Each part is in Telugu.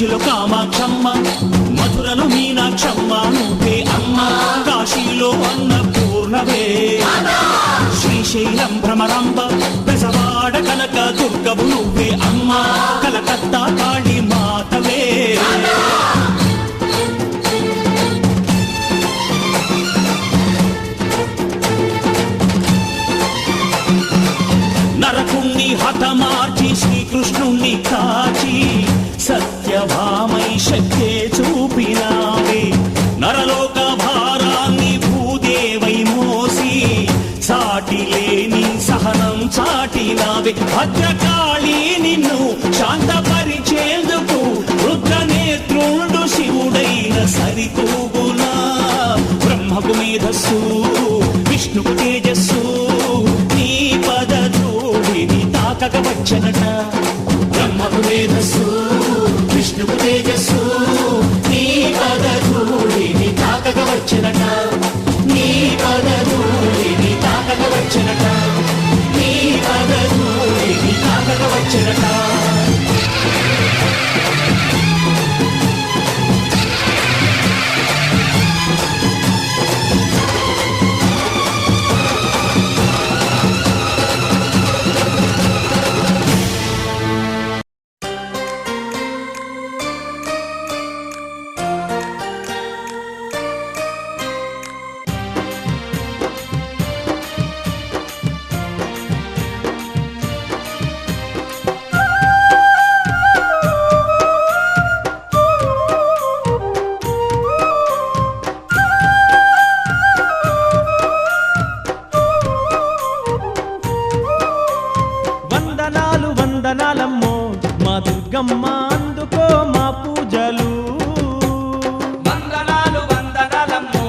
కంచిలో కామాక్షమ్మ, మధురలో మీనాక్షమ్మ నువ్వే అమ్మ, కాశీలో అన్నపూర్ణవే, శ్రీశైలం భ్రమరాంబ, బెజవాడ కనక దుర్గవు నువ్వే అమ్మ, కలకత్తా కాళీ మాతవే. నరకుణ్ణి హతమార్చి శ్రీకృష్ణుణ్ణి కాచి సత్యభామై శక్తే చూపినావే, నరలోక భారాన్ని భూదేవై మోసి సాటి లేని సహనం చాటినావే. భద్రకాళి నిన్ను శాంతపరిచేందుకు రుద్రనేత్రుండు శివుడైన సరితూగునా, బ్రహ్మకు మేధస్సు విష్ణుకు తేజస్సు నీ పదధూళిని తాకక వచ్చనట, బ్రహ్మకు మేధస్సు విష్ణుకు తేజస్సు నీ పదధూళిని తాకక వచ్చనట, నీ పదధూళిని తాకక వచ్చనట, నీ పదధూళిని తాకక వచ్చనట. వందనాలమ్మో మా దుర్గమ్మ, అందుకో మా పూజలు. వందనాలు వందనాలమ్మో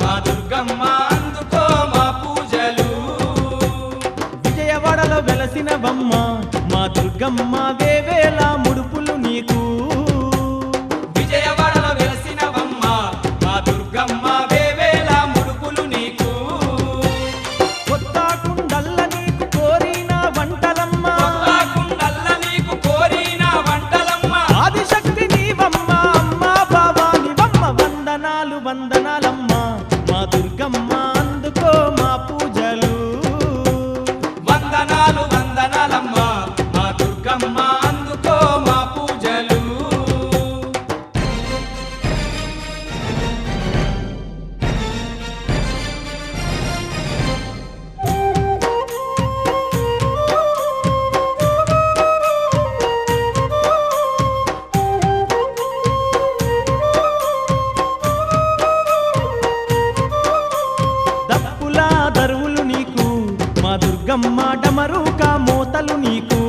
మా దుర్గమ్మ, అందుకో మా పూజలు. విజయవాడలో వెలసినవమ్మ మా దుర్గమ్మ, వేవేల ముడుపులు నీకు. విజయవాడలో వెలసినవమ్మ మా దుర్గమ్మ, వేవేల ముడుపులు నీకు. కొత్త కుండల్ల నీకు కోరిన వంటలమ్మ, కుండల్ల నీకు కోరిన వంటలమ్మ. ఆదిశక్తి నీవమ్మ, అమ్మ భవానివమ్మ. వందనాలు వందనాలమ్మ మా దుర్గమ్మ, అందుకో మా పూజలు. వందనాలు వందనాలమ్మ మా దుర్గమ్మ, అందుకో మా పూజలు. దప్పుల దరువులు నీకు మా దుర్గమ్మ, డమరుక మోతలు నీకు.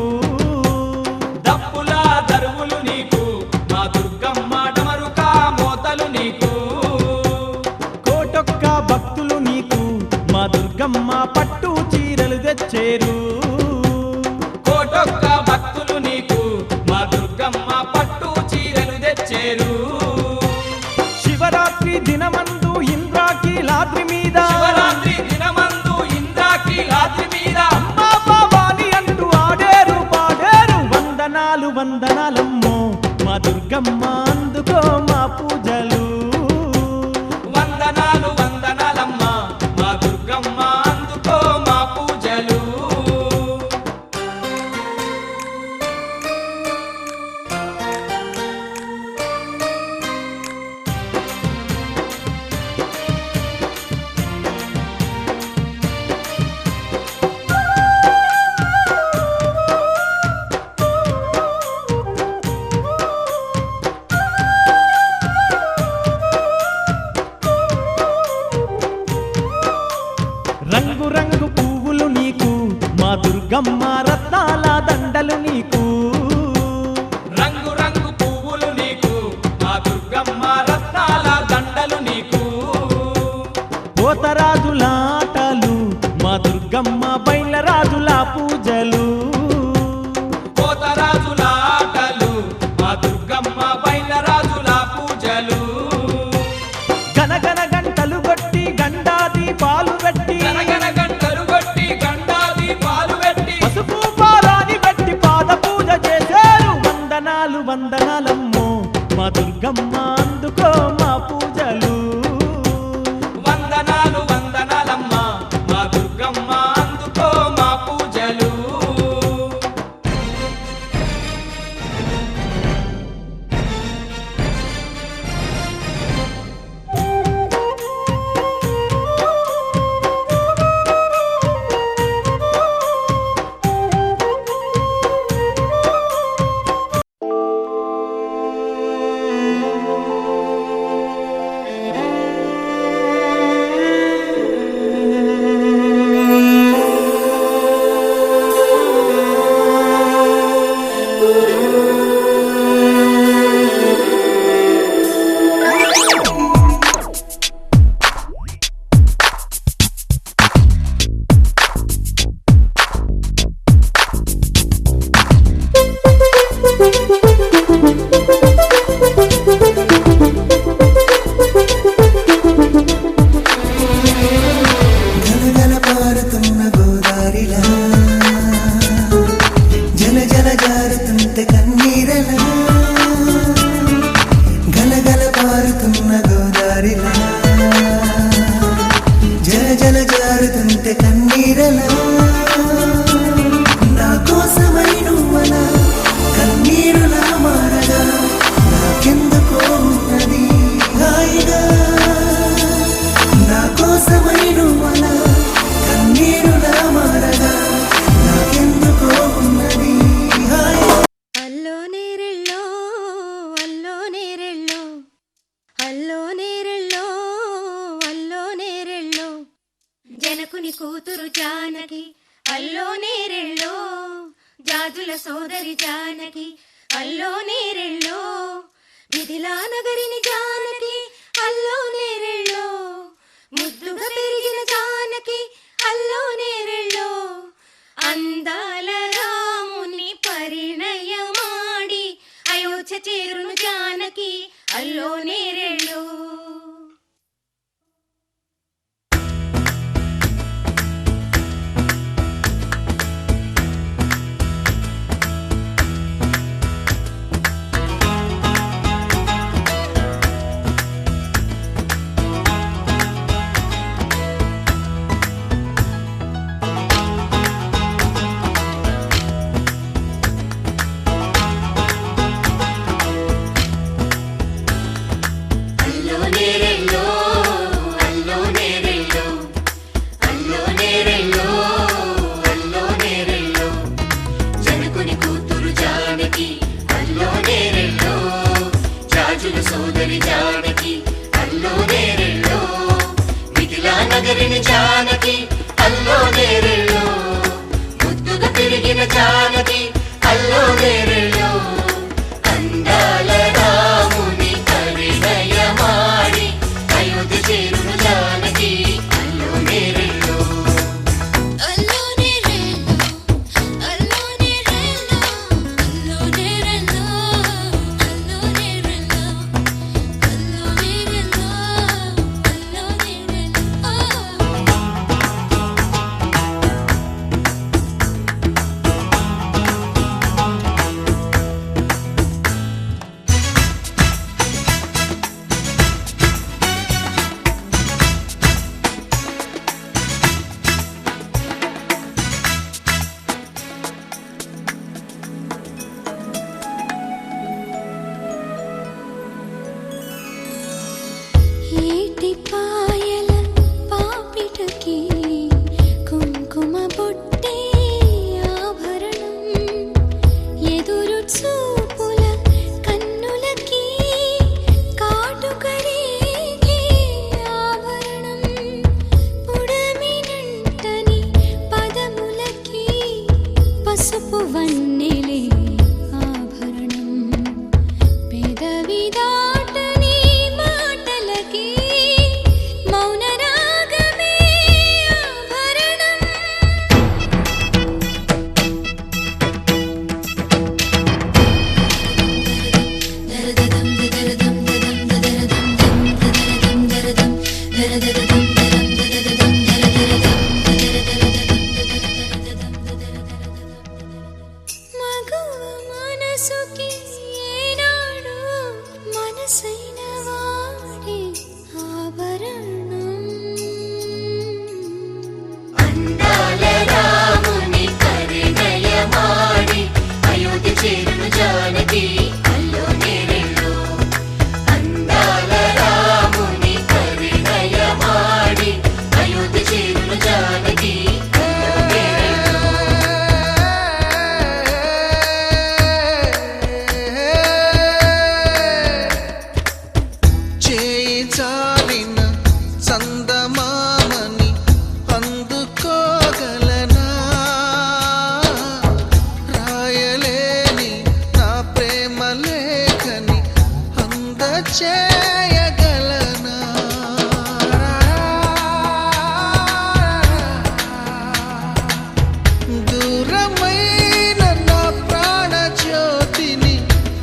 దప్పుల దరువులు నీకు మా దుర్గమ్మ, డమరుక మోతలు నీకు. కోటొక్క భక్తులు నీకు మా దుర్గమ్మ, పట్టు చీరలు తెచ్చేరు. కోటొక్క భక్తులు నీకు మా దుర్గమ్మ, పట్టు చీరలు తెచ్చేరు. శివరాత్రి దినమందు ఇంద్రాకీలాద్రి మీద, శివరాత్రి దినమందు ఇంద్రాకీలాద్రి మీద అమ్మ భవాని అంటూ ఆడేరు పాడేరు. వందనాలు వందనాలమ్మో మా దుర్గమ్మ, అందుకో మా పూజలు. వందనాలు వందనాలమ్మ మా దుర్గమ్మ, అందుకో మా పూజలు. రంగు రంగు పువ్వులు నీకు మా దుర్గమ్మ, రత్నాల దండలు నీకు. రంగు రంగు పువ్వులు నీకు మా దుర్గమ్మ, రత్నాల దండలు నీకు. పోతరాజుల ఆటలు మా దుర్గమ్మ, బయలరాజుల పూజలు. పోతరాజుల ఆటలు మా దుర్గమ్మ, బయలరాజుల పూజలు. గనగన గంటలు కొట్టి గండాది పాలు పెట్టి, గనగన గంటలు కొట్టి గండాది పాలు పెట్టి, పసుపు పారాని పెట్టి పాద పూజ చేశారు. వందనాలు వందనాలమ్మో నేరెళ్ళో జాజుల సోదరి జానకి అల్లో నేరెళ్ళో మిథిలా నగరిని జానకి అల్లో నేరెళ్ళో ముద్దుగా పెరిగిన జానకి అల్లో నేరెళ్ళో అందాల రాముని పరిణయమాడి అయోధ్య చేరును జానకి అల్లో నేరెళ్ళో. సోదరి జానకి అల్లో నేరెళ్ళో మిథిలా నగరిని జానకి అల్లో నేరెళ్ళో ముద్దుగా పెరిగిన జానకి అల్లో నేరెళ్ళో అందాల రాముని పరిణయమాడి అయోధ్య చేరును జానకి అల్లో నేరెళ్ళో. పాయల పాపిటకి కుంకుమ బొట్టే ఆభరణం ఎదురు చూపుల కన్నులకి కాటుకరేగే ఆభరణం పుడమినంటని పదములకి పసుపు వన్నెలే ఆభరణం పెదవి దాటని మాటలకి మౌన రాగమే ఆభరణం. మగువ మనసుకి ఏనాడు మనసైన వాడే ఆభరణం. అందాల రాముని పరిణయమాడి అయోధ్య చేరును జానకి అల్లో నేరెళ్ళో అందాల రాముని పరిణయమాడి అయోధ్య చేరును జానకి అల్లో నేరెళ్ళో. చేయి చాలిన చందమామని అందుకోగలనా రాయలేని నా ప్రేమ లేఖని అందచేయగలనా దూరమైన నా ప్రాణ జ్యోతిని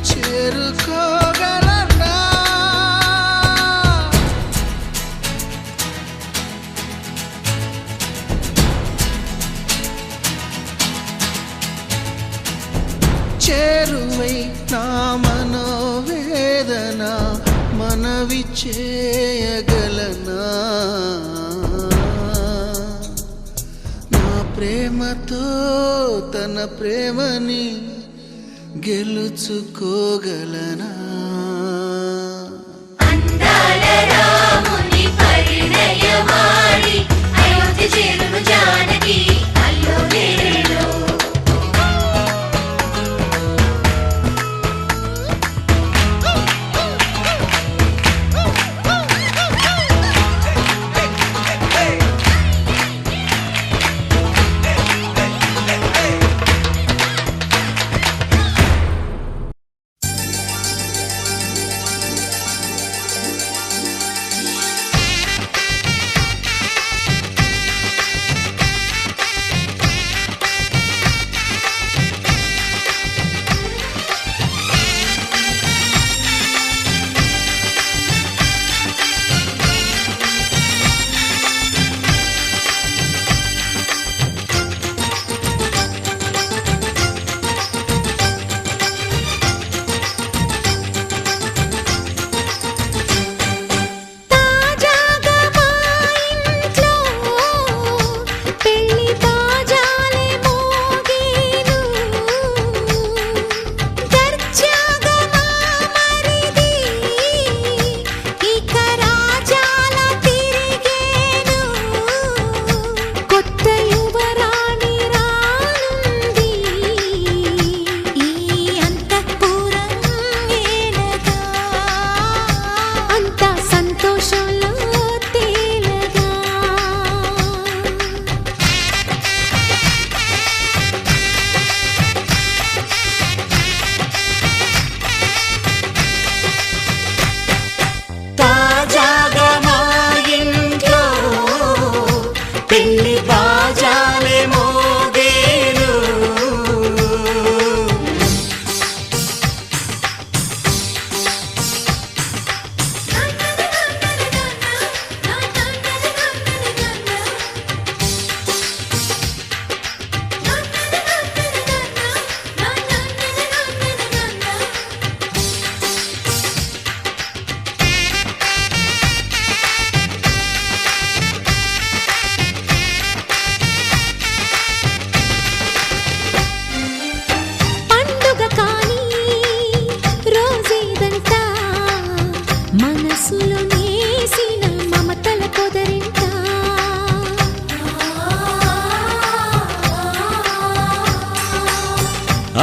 చేరుకోగలనా చేరువై నా మనోవేదన మనవి చేయగలనా నా ప్రేమతో తన ప్రేమని గెలుచుకోగలనా. అందాల రాముని పరిణయమాడి అయోధ్య చేరును జానకి అల్లో నేరెళ్ళో.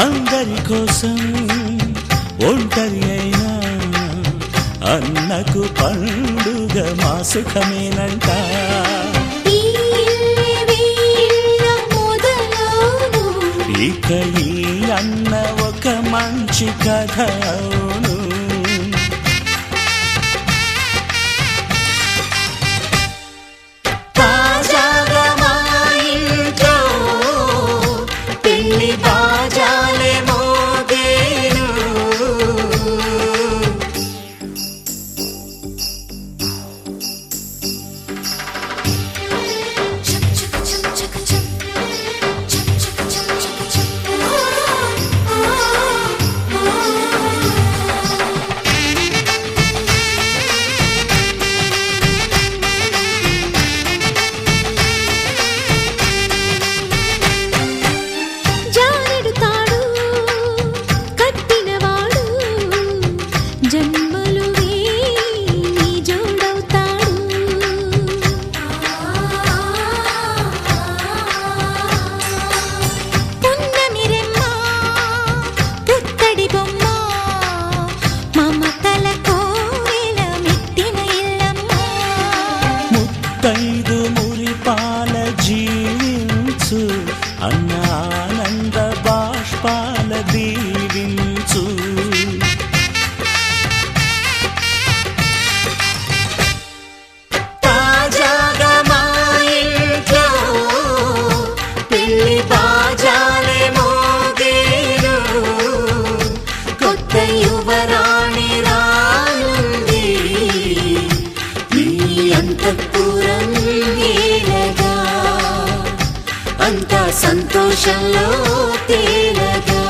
అందరి కోసం ఒంటరి అయినా అన్నకు పండుగ మా సుఖమేనంట. ఈ ఇల్లే వీళ్ళ మొదలవును. ఇక ఈ అన్న ఒక మంచి కథ అవును. తాజాగా మా ఇంట్లో పెళ్లి బాజాలే మోగేను. చక్ చక్ చక్ చక్ చక్. చక్ చక్ చక్ చక్ చక్. జారెడు తాడు కట్టినవాడు జన్మలు వేయి జోడవుతాడు. పున్నమి రెమ్మ పుత్తడి బొమ్మ మమతల కోవెల మెట్టిన ఇల్లమ్మ. ముత్తైదు మురిపాల జీవించు అన్న ఆనంద బాష్పాల దీవించు. తాజాగా మా ఇంట్లో పెళ్లి బాజాలే మోగేను. కొత్త యువరాణి రానుంది ఈ అంతఃపురం ఏలగా. అంతా సంతోషంలో తేలగా.